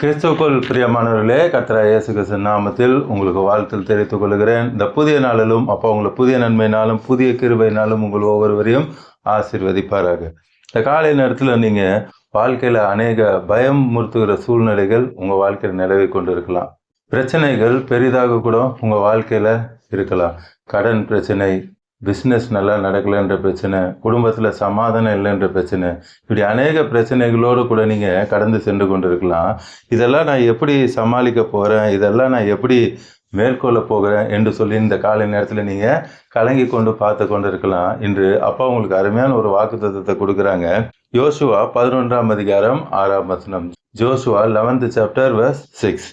கிறிஸ்துவுக்குள் பிரியமானவர்களே, கர்த்தராகிய இயேசு கிறிஸ்து நாமத்தில் உங்களுக்கு வாழ்த்தில் தெரிவித்துக் கொள்கிறேன். இந்த புதிய நாளிலும் அப்பா உங்களை புதிய நன்மையினாலும் புதிய கிருபையினாலும் உங்கள் ஒவ்வொருவரையும் ஆசீர்வதிப்பாராக. இந்த காலை நேரத்தில் நீங்கள் வாழ்க்கையில் அநேக பயம் முறுத்துகிற சூழ்நிலைகள் உங்கள் வாழ்க்கையில் நிலவி கொண்டு இருக்கலாம். பிரச்சனைகள் பெரிதாக கூட உங்கள் வாழ்க்கையில் இருக்கலாம். கடன் பிரச்சனை, பிஸ்னஸ் நல்லா நடக்கலைன்ற பிரச்சனை, குடும்பத்தில் சமாதானம் இல்லைன்ற பிரச்சனை, இப்படி அநேக பிரச்சனைகளோடு கூட நீங்கள் கடந்து சென்று கொண்டு இருக்கலாம். இதெல்லாம் நான் எப்படி சமாளிக்க போகிறேன், இதெல்லாம் நான் எப்படி மேற்கொள்ள போகிறேன் என்று சொல்லி இந்த காலை நேரத்தில் நீங்கள் கலங்கி கொண்டு பார்த்து கொண்டு இருக்கலாம். இன்று அப்பா உங்களுக்கு அருமையான ஒரு வாக்குத்தத்தத்தை கொடுக்குறாங்க. யோசுவா 11ஆம் அதிகாரம் 6ஆம் வசனம். Joshua 11th chapter verse 6.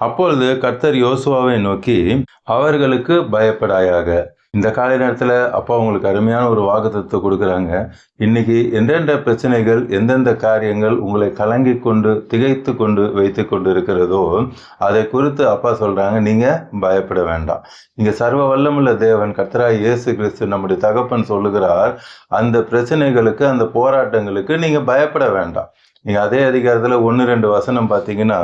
அப்பொழுது கர்த்தர் யோசுவாவை நோக்கி, அவர்களுக்கு பயப்படாயாக. இந்த காலை நேரத்தில் அப்பா உங்களுக்கு அருமையான ஒரு வாக்குத்தத்தத்தை கொடுக்குறாங்க. இன்னைக்கு எந்தெந்த பிரச்சனைகள், எந்தெந்த காரியங்கள் உங்களை கலங்கி கொண்டு திகைத்து கொண்டு வைத்து கொண்டு இருக்கிறதோ அதை குறித்து அப்பா சொல்றாங்க, நீங்க பயப்பட வேண்டாம். இங்க சர்வ வல்லமுள்ள தேவன் கர்த்தராகிய இயேசு கிறிஸ்து நம்முடைய தகப்பன் சொல்லுகிறார், அந்த பிரச்சனைகளுக்கு, அந்த போராட்டங்களுக்கு நீங்க பயப்பட வேண்டாம். நீங்கள் அதே அதிகாரத்தில் 1-2 வசனம் பார்த்தீங்கன்னா,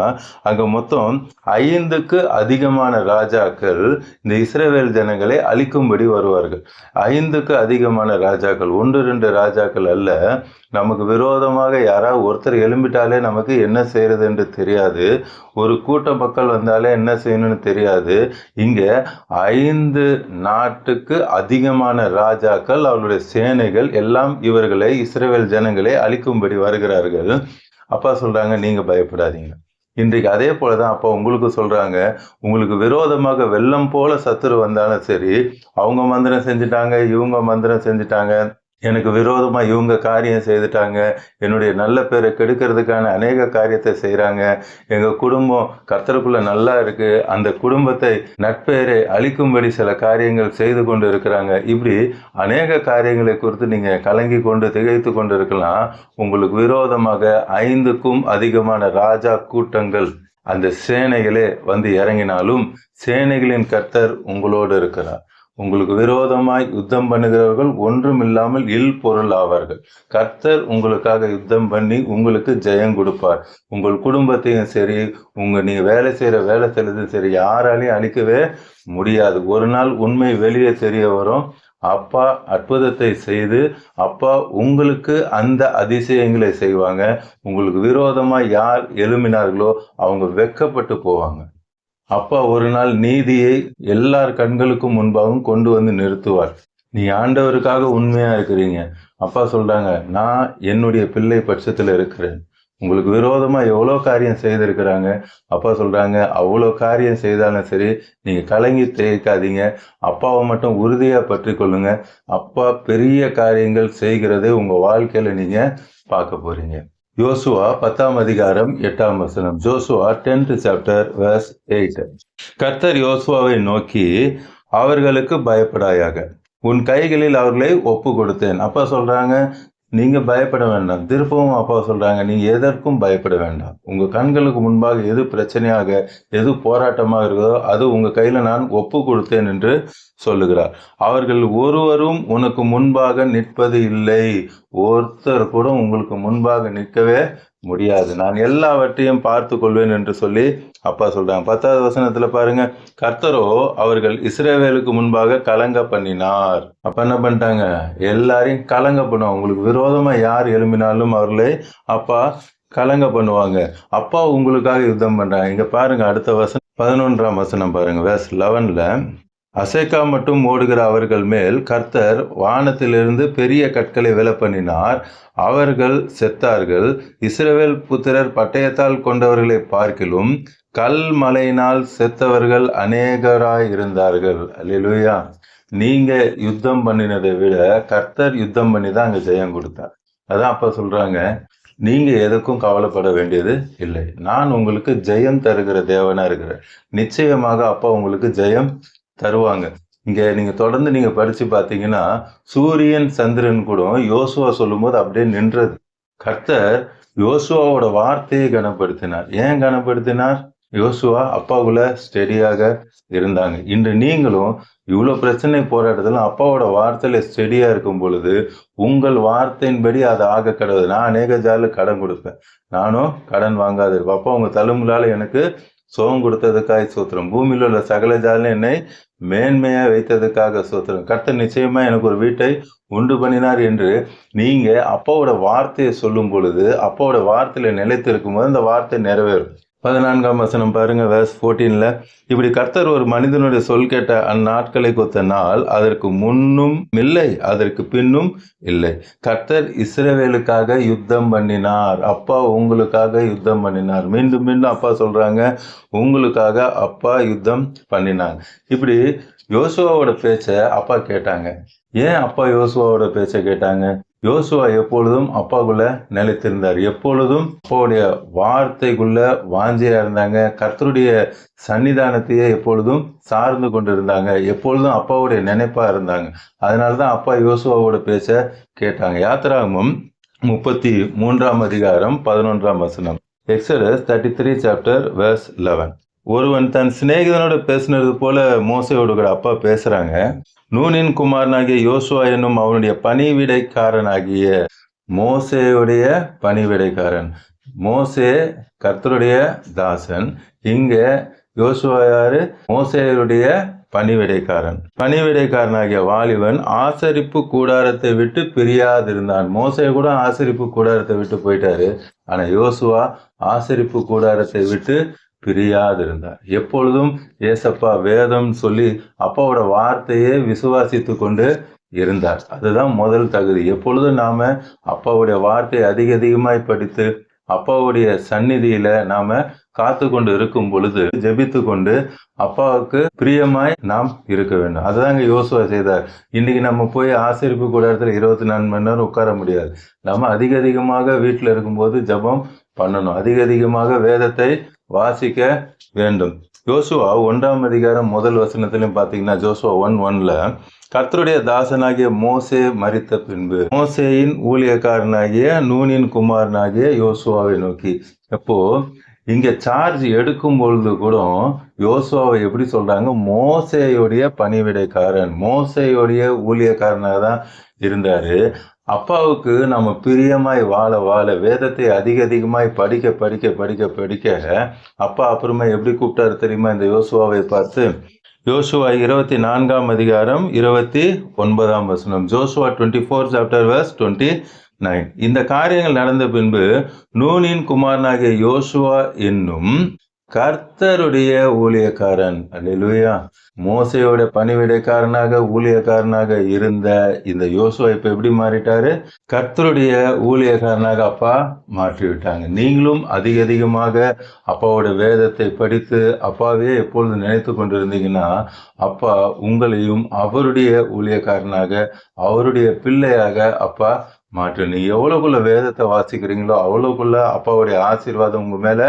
அங்கே மொத்தம் 5க்கு அதிகமான ராஜாக்கள் இந்த இஸ்ரவேல் ஜனங்களை அழிக்கும்படி வருவார்கள். 5க்கு அதிகமான ராஜாக்கள், 1-2 ராஜாக்கள் அல்ல. நமக்கு விரோதமாக யாராவது ஒருத்தர் எழும்பிட்டாலே நமக்கு என்ன செய்யறது என்று தெரியாது. ஒரு கூட்ட மக்கள் வந்தாலே என்ன செய்யணும்னு தெரியாது. இங்கே 5 நாட்டுக்கு அதிகமான ராஜாக்கள், அவருடைய சேனைகள் எல்லாம் இவர்களை இஸ்ரவேல் ஜனங்களை அழிக்கும்படி வருகிறார்கள். அப்பா சொல்றாங்க, நீங்க பயப்படாதீங்க. இன்றைக்கு அதே போலதான் அப்பா உங்களுக்கு சொல்றாங்க, உங்களுக்கு விரோதமாக வெள்ளம் போல சத்துரு வந்தாலும் சரி, அவங்க மந்திரம் செஞ்சுட்டாங்க, இவங்க மந்திரம் செஞ்சுட்டாங்க, எனக்கு விரோதமாக இவங்க காரியம் செய்துட்டாங்க, என்னுடைய நல்ல பேரை கெடுக்கிறதுக்கான அநேக காரியத்தை செய்கிறாங்க, எங்கள் குடும்பம் கர்த்தருக்குள்ளே நல்லா இருக்குது, அந்த குடும்பத்தை நட்பெயரை அழிக்கும்படி சில காரியங்கள் செய்து கொண்டு இருக்கிறாங்க. இப்படி அநேக காரியங்களை குறித்து நீங்கள் கலங்கி கொண்டு திகைத்து கொண்டு இருக்கலாம். உங்களுக்கு விரோதமாக 5க்கும் அதிகமான ராஜா கூட்டங்கள், அந்த சேனைகளே வந்து இறங்கினாலும் சேனைகளின் கர்த்தர் உங்களோடு இருக்கிறார். உங்களுக்கு விரோதமாய் யுத்தம் பண்ணுகிறவர்கள் ஒன்றும் இல்லாமல் இல் பொருள் ஆவார்கள். கர்த்தர் உங்களுக்காக யுத்தம் பண்ணி உங்களுக்கு ஜெயம் கொடுப்பார். உங்கள் குடும்பத்தையும் சரி, நீங்க வேலை செய்யற வேலை செய்யறதும் சரி, யாராலையும் அழிக்கவே முடியாது. ஒரு நாள் உண்மை வெளியே தெரிய வரும். அப்பா அற்புதத்தை செய்து அப்பா உங்களுக்கு அந்த அதிசயங்களை செய்வாங்க. உங்களுக்கு விரோதமா யார் எழும்பினார்களோ அவங்க வெட்கப்பட்டு போவாங்க. அப்பா ஒரு நாள் நீதியை எல்லார் கண்களுக்கும் முன்பாகவும் கொண்டு வந்து நிறுத்துவார். நீ ஆண்டவருக்காக உண்மையா இருக்கிறீங்க. அப்பா சொல்றாங்க, நான் என்னுடைய பிள்ளை பட்சத்துல இருக்கிறேன். உங்களுக்கு விரோதமா எவ்வளோ காரியம் செய்திருக்கிறாங்க. அப்பா சொல்றாங்க, அவ்வளோ காரியம் செய்தாலும் சரி, நீங்க கலங்கி தேய்க்காதீங்க. அப்பாவை மட்டும் உறுதியா பற்றி கொள்ளுங்க. அப்பா பெரிய காரியங்கள் செய்கிறதை உங்க வாழ்க்கையில நீங்க பார்க்க போறீங்க. யோசுவா 10ஆம் அதிகாரம் 8ஆம் வசனம். Joshua 10th chapter verse 8. கர்த்தர் யோசுவாவை நோக்கி, அவர்களுக்கு பயப்படாயாக, உன் கைகளில் அவர்களை ஒப்பு கொடுத்தேன். அப்பா சொல்றாங்க, நீங்க பயப்பட வேண்டாம். திருப்பவும் அப்பா சொல்றாங்க, நீங்க எதற்கும் பயப்பட வேண்டாம். உங்க கண்களுக்கு முன்பாக எது பிரச்சனையாக, எது போராட்டமாக இருக்கிறதோ அது உங்க கையில நான் ஒப்பு கொடுத்தேன் என்று சொல்லுகிறார். அவர்கள் ஒருவரும் உனக்கு முன்பாக நிற்பது இல்லை. ஒருத்தர் கூட உங்களுக்கு முன்பாக நிற்கவே முடியாது. நான் எல்லாவற்றையும் பார்த்து கொள்வேன் என்று சொல்லி அப்பா சொல்றாங்க. 10வது வசனத்துல பாருங்க, கர்த்தரோ அவர்கள் இஸ்ரவேலுக்கு முன்பாக கலங்க பண்ணினார். அப்ப என்ன பண்ணிட்டாங்க, எல்லாரையும் கலங்க பண்ணுவாங்க. உங்களுக்கு விரோதமா யார் எழும்பினாலும் அவர்களை அப்பா கலங்க பண்ணுவாங்க. அப்பா உங்களுக்காக யுத்தம் பண்றாங்க. இங்க பாருங்க, அடுத்த வசனம் 11ஆம் வசனம் பாருங்க, verse 11ல, அசைக்கா மட்டும் ஓடுகிற அவர்கள் மேல் கர்த்தர் வானத்திலிருந்து பெரிய கற்களை விழ பண்ணினார், அவர்கள் செத்தார்கள். இஸ்ரவேல் புத்திரர் பட்டயத்தால் கொண்டவர்களை பார்க்கிலும் கல் மலையினால் செத்தவர்கள் அநேகராய் இருந்தார்கள். அல்லேலூயா. நீங்க யுத்தம் பண்ணினதை விட கர்த்தர் யுத்தம் பண்ணி தான் அங்க ஜெயம் கொடுத்தார். அதான் அப்பா சொல்றாங்க, நீங்க எதுக்கும் கவலைப்பட வேண்டியது இல்லை. நான் உங்களுக்கு ஜெயம் தருகிற தேவனா இருக்கிறேன். நிச்சயமாக அப்பா உங்களுக்கு ஜெயம் தருவாங்க. இங்க நீங்க தொடர்ந்து நீங்க படிச்சு பார்த்தீங்கன்னா, சூரியன் சந்திரன் கூட யோசுவா சொல்லும் போது அப்படியே நின்றது. கர்த்தர் யோசுவாவோட வார்த்தையை கனப்படுத்தினார். ஏன் கனப்படுத்தினார்? யோசுவா அப்பாவுக்குள்ள ஸ்டெடியாக இருந்தாங்க. இன்று நீங்களும் இவ்வளோ பிரச்சனை போராட்டத்தில் அப்பாவோட வார்த்தையில ஸ்டெடியா இருக்கும் பொழுது உங்கள் வார்த்தையின்படி அது ஆக கடவுது. நான் அநேக ஜால கடன் கொடுப்பேன், நானும் கடன் வாங்காது இருப்பேன். அப்பா உங்க தழும்புலால எனக்கு சோகம் கொடுத்ததுக்காக சோத்திரம், பூமியில் உள்ள சகல ஜாலும் என்னை மேன்மையா வைத்ததுக்காக சோத்திரம், கர்த்தர் நிச்சயமா எனக்கு ஒரு வீட்டை உண்டு பண்ணினார் என்று நீங்க அப்பாவோட வார்த்தையை சொல்லும் பொழுது, அப்பாவோட வார்த்தையில நிலைத்து இருக்கும் போது அந்த வார்த்தை நிறைவேறும். 14ஆம் வசனம் பாருங்க, verse 14ல, இப்படி கர்த்தர் ஒரு மனிதனுடைய சொல் கேட்ட அந்நாட்களை கொத்த நாள் அதற்கு முன்னும் இல்லை, அதற்கு பின்னும் இல்லை. கர்த்தர் இஸ்ரவேலுக்காக யுத்தம் பண்ணினார். அப்பா உங்களுக்காக யுத்தம் பண்ணினார். மீண்டும் மீண்டும் அப்பா சொல்றாங்க, உங்களுக்காக அப்பா யுத்தம் பண்ணினாங்க. இப்படி யோசுவாவோட பேச்சை அப்பா கேட்டாங்க. ஏன் அப்பா யோசுவாவோட பேச்சை கேட்டாங்க? யோசுவா எப்பொழுதும் அப்பாவுக்குள்ள நிலைத்திருந்தார். எப்பொழுதும் அப்பாவுடைய வார்த்தைக்குள்ள வாஞ்சியா இருந்தாங்க. கர்த்தருடைய சன்னிதானத்தையே எப்பொழுதும் சார்ந்து கொண்டு இருந்தாங்க. எப்பொழுதும் அப்பாவுடைய நினைப்பா இருந்தாங்க. அதனாலதான் அப்பா யோசுவாவோட பேச்ச கேட்டாங்க. யாத்திராகமம் 33ஆம் அதிகாரம் 11ஆம் வசனம். Exodus 33 chapter verse 11. ஒருவன் தன் சிநேகிதனோட பேசினது போல மோசையோடு கூட அப்பா பேசுறாங்க. நூனின் குமாரனாகிய யோசுவா என்னும் அவனுடைய பணிவிடைக்காரனாகிய மோசேயுடைய பணிவிடைக்காரன். மோசே கர்த்தருடைய தாசன். இங்க யோசுவா யாரு? மோசேயுடைய பணிவிடைக்காரன். பணிவிடைக்காரனாகிய வாலிபன் ஆசரிப்பு கூடாரத்தை விட்டு பிரியாதிருந்தான். மோசே கூட ஆசரிப்பு கூடாரத்தை விட்டு போயிட்டாரு. ஆனா யோசுவா ஆசரிப்பு கூடாரத்தை விட்டு பிரியாதிருந்தார். எப்பொழுதும் ஏசப்பா வேதம் சொல்லி அப்பாவோட வார்த்தையே விசுவாசித்து கொண்டு இருந்தார். அதுதான் முதல் தகுதி. எப்பொழுதும் நாம அப்பாவுடைய வார்த்தையை அதிகமாய் படித்து அப்பாவுடைய சந்நிதியில நாம காத்து கொண்டு இருக்கும் பொழுது ஜெபித்து கொண்டு அப்பாவுக்கு பிரியமாய் நாம் இருக்க வேண்டும். அதுதாங்க யோசுவா செய்தார். இன்னைக்கு நம்ம போய் ஆசரிப்பு கூடாரத்தில் 24 மணி நேரம் உட்கார முடியாது. நம்ம அதிகமாக வீட்டில் இருக்கும்போது ஜெபம் பண்ணணும். அதிகமாக வேதத்தை வாசிக்க வேண்டும். யோசுவா 1ஆம் அதிகாரம் முதல் வசனத்திலும் பார்த்தீங்கன்னா, ஜோசுவா 1:1ல கர்த்தருடைய தாசனாகிய மோசே மரித்த பின்பு மோசேயின் ஊழியக்காரனாகிய நூனின் குமாரனாகிய யோசுவாவை நோக்கி. எப்போ இங்க சார்ஜ் எடுக்கும் பொழுது கூட யோசுவாவை எப்படி சொல்றாங்க? மோசேயுடைய பணிவிடைக்காரன், மோசேயுடைய ஊழியக்காரனாக தான் இருந்தாரு. அப்பாவுக்கு நம்ம பிரியமாய் வாழ வேதத்தை அதிகமாய் படிக்க அப்பா அப்புறமா எப்படி கூப்பிட்டாரு தெரியுமா? இந்த யோசுவாவை பார்த்து, யோசுவா 24ஆம் அதிகாரம் 29ஆம் வசனம். Joshua 24 chapter verse 29. இந்த காரியங்கள் நடந்த பின்பு நூனின் குமாரனாகிய யோசுவா என்னும் கர்த்தருடைய ஊழியக்காரன், அல்லேலூயா, மோசையோட பணிவிடைக்காரனாக ஊழியக்காரனாக இருந்த இந்த யோசுவா இப்ப எப்படி மாறிட்டாரு? கர்த்தருடைய ஊழியக்காரனாக அப்பா மாற்றி விட்டாங்க. நீங்களும் அதிகமாக அப்பாவோட வேதத்தை படித்து அப்பாவே எப்பொழுது நினைத்து கொண்டிருந்தீங்கன்னா அப்பா உங்களையும் அவருடைய ஊழியக்காரனாக அவருடைய பிள்ளையாக அப்பா மாற்று. நீங்க எவ்வளவுக்குள்ள வேதத்தை வாசிக்கிறீங்களோ அவ்வளவுக்குள்ள அப்பாவுடைய ஆசீர்வாதம் உங்க மேல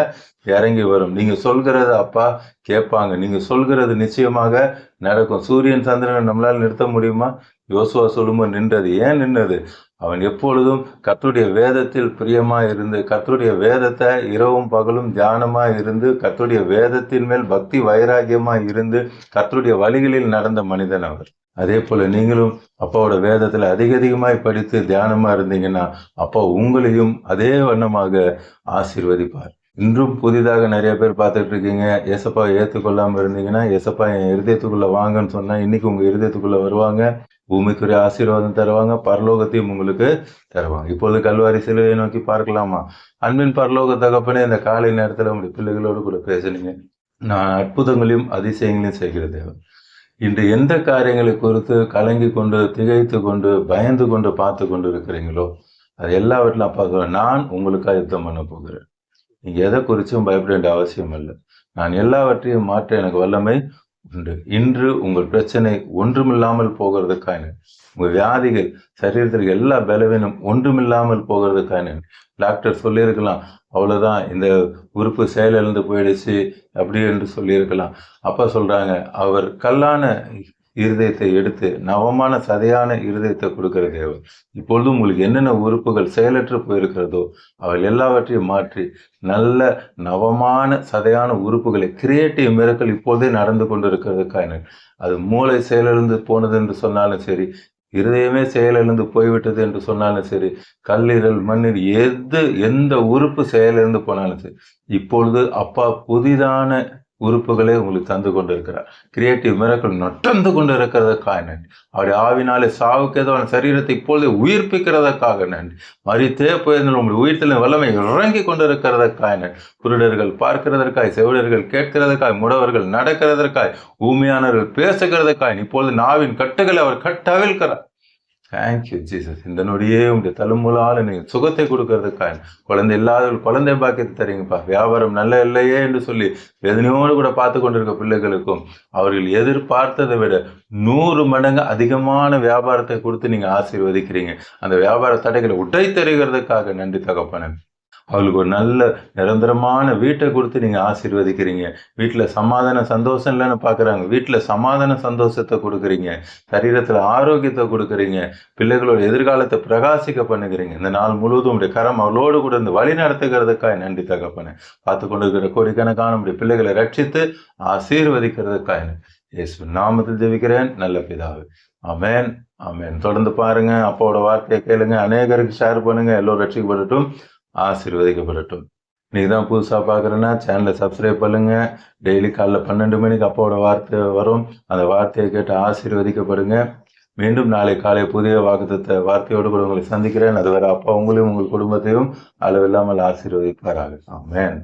இறங்கி வரும். நீங்க சொல்கிறது அப்பா கேட்பாங்க. நீங்க சொல்கிறது நிச்சயமாக நடக்கும். சூரியன் சந்திரன் நம்மளால நிறுத்த முடியுமா? யோசுவா சொல்லும்போது நின்றது. ஏன் நின்றது? அவன் எப்பொழுதும் கர்த்தருடைய வேதத்தில் பிரியமா இருந்து கர்த்தருடைய வேதத்தை இரவும் பகலும் தியானமா இருந்து கர்த்தருடைய வேதத்தின் மேல் பக்தி வைராகியமா இருந்து கர்த்தருடைய வழிகளில் நடந்த மனிதன் அவர். அதே போல நீங்களும் அப்பாவோட வேதத்துல அதிகமாய் படித்து தியானமா இருந்தீங்கன்னா அப்பா உங்களையும் அதே வண்ணமாக ஆசீர்வதிப்பார். இன்றும் புதிதாக நிறைய பேர் பார்த்துட்டு இருக்கீங்க. ஏசப்பா ஏற்றுக்கொள்ளாம இருந்தீங்கன்னா ஏசப்பா என் இருதயத்துக்குள்ள வாங்கன்னு சொன்னா இன்னைக்கு உங்க இருதயத்துக்குள்ள வருவாங்க. பூமிக்குரிய ஆசீர்வாதம் தருவாங்க, பரலோகத்தையும் உங்களுக்கு தருவாங்க. இப்பொழுது கல்வாரி சிலுவையை நோக்கி பார்க்கலாமா? அன்பின் பரலோக தகப்பனே, இந்த காலை நேரத்துல உங்களுடைய பிள்ளைகளோடு கூட பேசுனீங்க. நான் அற்புதங்களையும் அதிசயங்களையும் செய்கிற தேவன். இன்று எந்த காரியங்களை குறித்து கலங்கி கொண்டு திகைத்து கொண்டு பயந்து கொண்டு பார்த்து கொண்டு இருக்கிறீங்களோ அது எல்லாவற்றிலும் அப்பா சொல்றேன், நான் உங்களுக்காக யுத்தம் பண்ண போகிறேன். நீங்க எதை குறிச்சும் பயப்பட வேண்டிய அவசியம் இல்லை. நான் எல்லாவற்றையும் மாற்ற எனக்கு வல்லமை உண்டு. இன்று உங்கள் பிரச்சனை ஒன்றுமில்லாமல் போகிறதுக்கான, உங்க வியாதிகள் சரீரத்திற்கு எல்லா பலவீனம் ஒன்றுமில்லாமல் போகிறதுக்கான. டாக்டர் சொல்லியிருக்கலாம், அவ்வளவுதான் இந்த உறுப்பு செயலிழந்து போயிடுச்சு அப்படி என்று சொல்லியிருக்கலாம். அப்பா சொல்றாங்க, அவர் கல்லான இருதயத்தை எடுத்து நவமான சதையான இருதயத்தை கொடுக்கிற தேவன். இப்பொழுது உங்களுக்கு என்னென்ன உறுப்புகள் செயலற்று போயிருக்கிறதோ அவள் எல்லாவற்றையும் மாற்றி நல்ல நவமான சதையான உறுப்புகளை கிரியேட்டிவ் மிரக்கல் இப்போதே நடந்து கொண்டிருக்கிறதுக்கான, அது மூளை செயலிழந்து போனது என்று சொன்னாலும் சரி, இருதயமே செயலிழந்து போய்விட்டது என்று சொன்னாலும் சரி, கல்லீரல் மண்ணீர் எந்த உறுப்பு செயலிழந்து போனாலும் சரி, இப்பொழுது அப்பா புதிதான உறுப்புகளே உங்களுக்கு தந்து கொண்டு இருக்கிறார். கிரியேட்டிவ் மிரக்கல் நொட்டந்து கொண்டு இருக்கிறதுக்காக நன்றி. அவருடைய ஆவினாலே சாவுக்கு ஏதோ சரீரத்தை இப்பொழுது உயிர்ப்பிக்கிறதுக்காக நன்றி. மறித்தே போயிருந்தாலும் உங்களுடைய உயிர்த்தலின் வல்லமை இறங்கி கொண்டு இருக்கிறதுக்காக நன்றி. குருடர்கள் பார்க்கிறதற்காய், செவிடர்கள் கேட்கிறதற்காய், முடவர்கள் நடக்கிறதற்காய், ஊமையானவர்கள் பேசுகிறதற்காய் இப்பொழுது நாவின் கட்டுகளை அவர் கட்டவிழ்க்கிறார். Thank you Jesus. இந்த நொடியே உங்களுடைய தலைமுலால் நீங்கள் சுகத்தை கொடுக்கறதுக்காக, குழந்தை இல்லாதவர்கள் குழந்தை பாக்கியத்தை தரீங்கப்பா. வியாபாரம் நல்ல இல்லையே என்று சொல்லி வேதனையோடு கூட பார்த்து கொண்டிருக்க பிள்ளைகளுக்கும் அவர்கள் எதிர்பார்த்ததை விட 100 மடங்கு அதிகமான வியாபாரத்தை கொடுத்து நீங்கள் ஆசீர்வதிக்கிறீங்க. அந்த வியாபார தடைகளை உடைத்தெறிகிறதுக்காக நன்றி தகப்பனே. அவளுக்கு ஒரு நல்ல நிரந்தரமான வீட்டை கொடுத்து நீங்கள் ஆசீர்வதிக்கிறீங்க. வீட்டில் சமாதான சந்தோஷம் இல்லைன்னு பார்க்குறாங்க, வீட்டில் சமாதான சந்தோஷத்தை கொடுக்குறீங்க. சரீரத்தில் ஆரோக்கியத்தை கொடுக்குறீங்க. பிள்ளைகளோட எதிர்காலத்தை பிரகாசிக்க பண்ணுகிறீங்க. இந்த நாள் முழுவதும் உடைய கரம் அவளோடு கூட இருந்து வழி நடத்துகிறதுக்காக நன்றி தகப்பனே. பார்த்து கொண்டு இருக்கிற கோடிக்கணக்கான உடைய பிள்ளைகளை ரட்சித்து ஆசீர்வதிக்கிறதுக்காக இயேசு நாமத்தில் ஜெபிக்கிறேன் நல்ல பிதாவே. ஆமென் ஆமென். தொடர்ந்து பாருங்க, அப்பாவோட வார்த்தையை கேளுங்க, அநேகருக்கு ஷேர் பண்ணுங்க. எல்லோரும் ரட்சிக்கப்படட்டும், ஆசீர்வதிக்கப்படட்டும். நீங்கள் தான் புதுசாக பார்க்குறேன்னா சேனலை சப்ஸ்கிரைப் பண்ணுங்கள். டெய்லி காலைல 12 மணிக்கு அப்பாவோட வார்த்தை வரும். அந்த வார்த்தையை கேட்டு ஆசீர்வதிக்கப்படுங்க. மீண்டும் நாளை காலை புதிய வார்த்தையோடு கூட உங்களை சந்திக்கிறேன். அதுவரை அப்பா உங்களையும் உங்கள் குடும்பத்தையும் அளவில்லாமல் ஆசீர்வதிப்பாராக. ஆமென்.